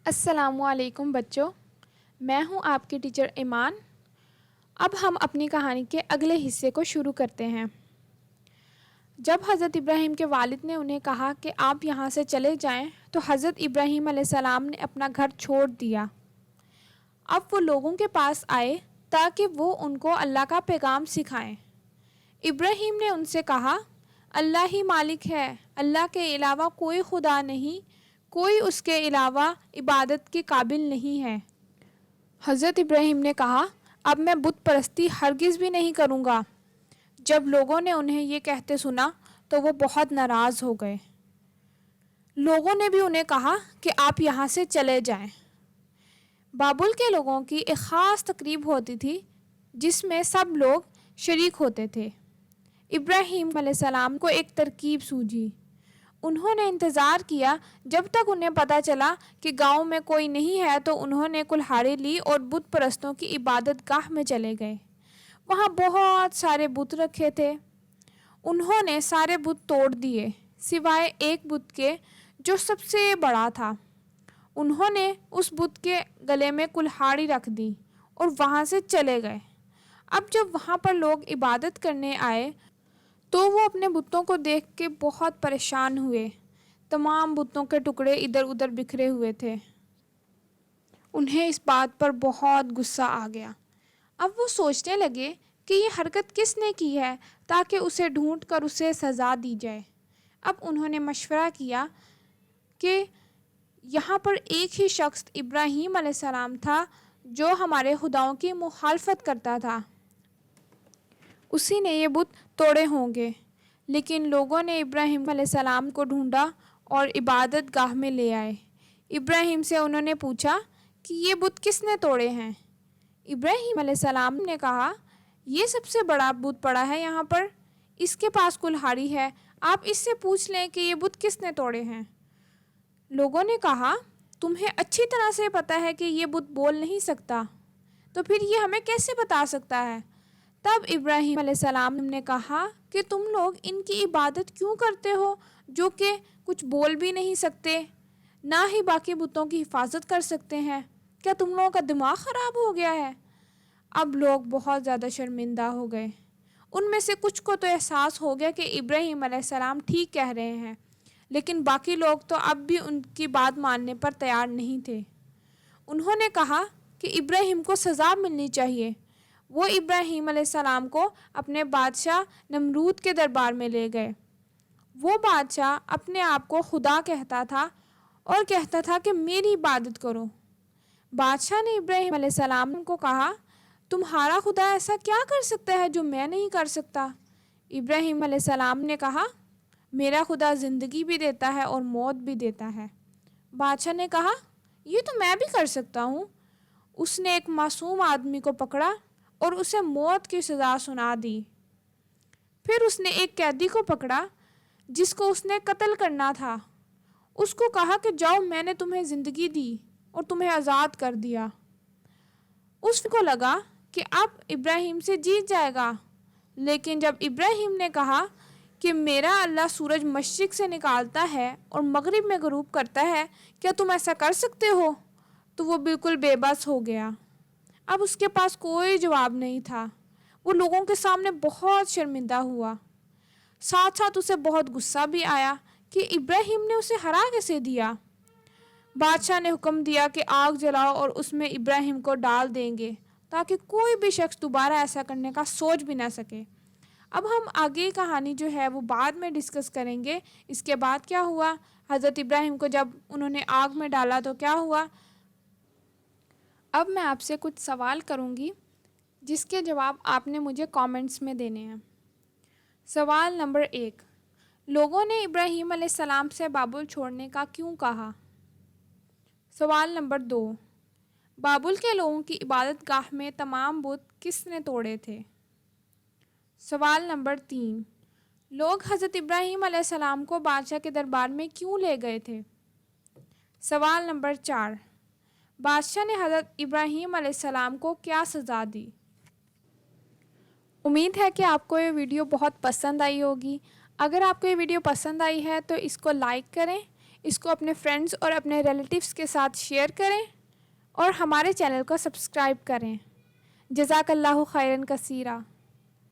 السلام علیکم بچوں، میں ہوں آپ کی ٹیچر ایمان۔ اب ہم اپنی کہانی کے اگلے حصے کو شروع کرتے ہیں۔ جب حضرت ابراہیم کے والد نے انہیں کہا کہ آپ یہاں سے چلے جائیں تو حضرت ابراہیم علیہ السلام نے اپنا گھر چھوڑ دیا۔ اب وہ لوگوں کے پاس آئے تاکہ وہ ان کو اللہ کا پیغام سکھائیں۔ ابراہیم نے ان سے کہا، اللہ ہی مالک ہے، اللہ کے علاوہ کوئی خدا نہیں، کوئی اس کے علاوہ عبادت کے قابل نہیں ہے۔ حضرت ابراہیم نے کہا، اب میں بت پرستی ہرگز بھی نہیں کروں گا۔ جب لوگوں نے انہیں یہ کہتے سنا تو وہ بہت ناراض ہو گئے۔ لوگوں نے بھی انہیں کہا کہ آپ یہاں سے چلے جائیں۔ بابل کے لوگوں کی ایک خاص تقریب ہوتی تھی جس میں سب لوگ شریک ہوتے تھے۔ ابراہیم علیہ السلام کو ایک ترکیب سوجھی۔ انہوں نے انتظار کیا جب تک انہیں پتہ چلا کہ گاؤں میں کوئی نہیں ہے تو انہوں نے کلہاڑی لی اور بت پرستوں کی عبادت گاہ میں چلے گئے۔ وہاں بہت سارے بت رکھے تھے۔ انہوں نے سارے بت توڑ دیے سوائے ایک بت کے جو سب سے بڑا تھا۔ انہوں نے اس بت کے گلے میں کلہاڑی رکھ دی اور وہاں سے چلے گئے۔ اب جب وہاں پر لوگ عبادت کرنے آئے تو وہ اپنے بتوں کو دیکھ کے بہت پریشان ہوئے۔ تمام بتوں کے ٹکڑے ادھر ادھر بکھرے ہوئے تھے۔ انہیں اس بات پر بہت غصہ آ گیا۔ اب وہ سوچنے لگے کہ یہ حرکت کس نے کی ہے تاکہ اسے ڈھونڈ کر اسے سزا دی جائے۔ اب انہوں نے مشورہ کیا کہ یہاں پر ایک ہی شخص ابراہیم علیہ السلام تھا جو ہمارے خداؤں کی مخالفت کرتا تھا۔ اسی نے یہ بت توڑے ہوں گے۔ لیکن لوگوں نے ابراہیم علیہ السلام کو ڈھونڈا اور عبادت گاہ میں لے آئے۔ ابراہیم سے انہوں نے پوچھا کہ یہ بت کس نے توڑے ہیں؟ ابراہیم علیہ السلام نے کہا، یہ سب سے بڑا بت پڑا ہے یہاں پر، اس کے پاس کلہاڑی ہے، آپ اس سے پوچھ لیں کہ یہ بت کس نے توڑے ہیں۔ لوگوں نے کہا، تمہیں اچھی طرح سے پتہ ہے کہ یہ بت بول نہیں سکتا، تو پھر یہ ہمیں کیسے بتا سکتا ہے؟ تب ابراہیم علیہ السلام نے کہا کہ تم لوگ ان کی عبادت کیوں کرتے ہو جو کہ کچھ بول بھی نہیں سکتے، نہ ہی باقی بتوں کی حفاظت کر سکتے ہیں؟ کیا تم لوگوں کا دماغ خراب ہو گیا ہے؟ اب لوگ بہت زیادہ شرمندہ ہو گئے۔ ان میں سے کچھ کو تو احساس ہو گیا کہ ابراہیم علیہ السلام ٹھیک کہہ رہے ہیں، لیکن باقی لوگ تو اب بھی ان کی بات ماننے پر تیار نہیں تھے۔ انہوں نے کہا کہ ابراہیم کو سزا ملنی چاہیے۔ وہ ابراہیم علیہ السلام کو اپنے بادشاہ نمرود کے دربار میں لے گئے۔ وہ بادشاہ اپنے آپ کو خدا کہتا تھا اور کہتا تھا کہ میری عبادت کرو۔ بادشاہ نے ابراہیم علیہ السلام کو کہا، تمہارا خدا ایسا کیا کر سکتا ہے جو میں نہیں کر سکتا؟ ابراہیم علیہ السلام نے کہا، میرا خدا زندگی بھی دیتا ہے اور موت بھی دیتا ہے۔ بادشاہ نے کہا، یہ تو میں بھی کر سکتا ہوں۔ اس نے ایک معصوم آدمی کو پکڑا اور اسے موت کی سزا سنا دی۔ پھر اس نے ایک قیدی کو پکڑا جس کو اس نے قتل کرنا تھا۔ اس کو کہا کہ جاؤ، میں نے تمہیں زندگی دی اور تمہیں آزاد کر دیا۔ اس کو لگا کہ اب ابراہیم سے جیت جائے گا، لیکن جب ابراہیم نے کہا کہ میرا اللہ سورج مشرق سے نکالتا ہے اور مغرب میں غروب کرتا ہے، کیا تم ایسا کر سکتے ہو؟ تو وہ بالکل بے بس ہو گیا۔ اب اس کے پاس کوئی جواب نہیں تھا۔ وہ لوگوں کے سامنے بہت شرمندہ ہوا۔ ساتھ ساتھ اسے بہت غصہ بھی آیا کہ ابراہیم نے اسے ہرا کیسے دیا۔ بادشاہ نے حکم دیا کہ آگ جلاؤ اور اس میں ابراہیم کو ڈال دیں گے تاکہ کوئی بھی شخص دوبارہ ایسا کرنے کا سوچ بھی نہ سکے۔ اب ہم آگے کہانی جو ہے وہ بعد میں ڈسکس کریں گے۔ اس کے بعد کیا ہوا، حضرت ابراہیم کو جب انہوں نے آگ میں ڈالا تو کیا ہوا۔ اب میں آپ سے کچھ سوال کروں گی جس کے جواب آپ نے مجھے کامنٹس میں دینے ہیں۔ سوال نمبر 1، لوگوں نے ابراہیم علیہ السلام سے بابل چھوڑنے کا کیوں کہا؟ سوال نمبر 2، بابل کے لوگوں کی عبادت گاہ میں تمام بت کس نے توڑے تھے؟ سوال نمبر 3، لوگ حضرت ابراہیم علیہ السلام کو بادشاہ کے دربار میں کیوں لے گئے تھے؟ سوال نمبر 4، بادشاہ نے حضرت ابراہیم علیہ السلام کو کیا سزا دی؟ امید ہے کہ آپ کو یہ ویڈیو بہت پسند آئی ہوگی۔ اگر آپ کو یہ ویڈیو پسند آئی ہے تو اس کو لائک کریں، اس کو اپنے فرینڈز اور اپنے ریلیٹیوز کے ساتھ شیئر کریں اور ہمارے چینل کو سبسکرائب کریں۔ جزاک اللہ خیرن کثیرہ۔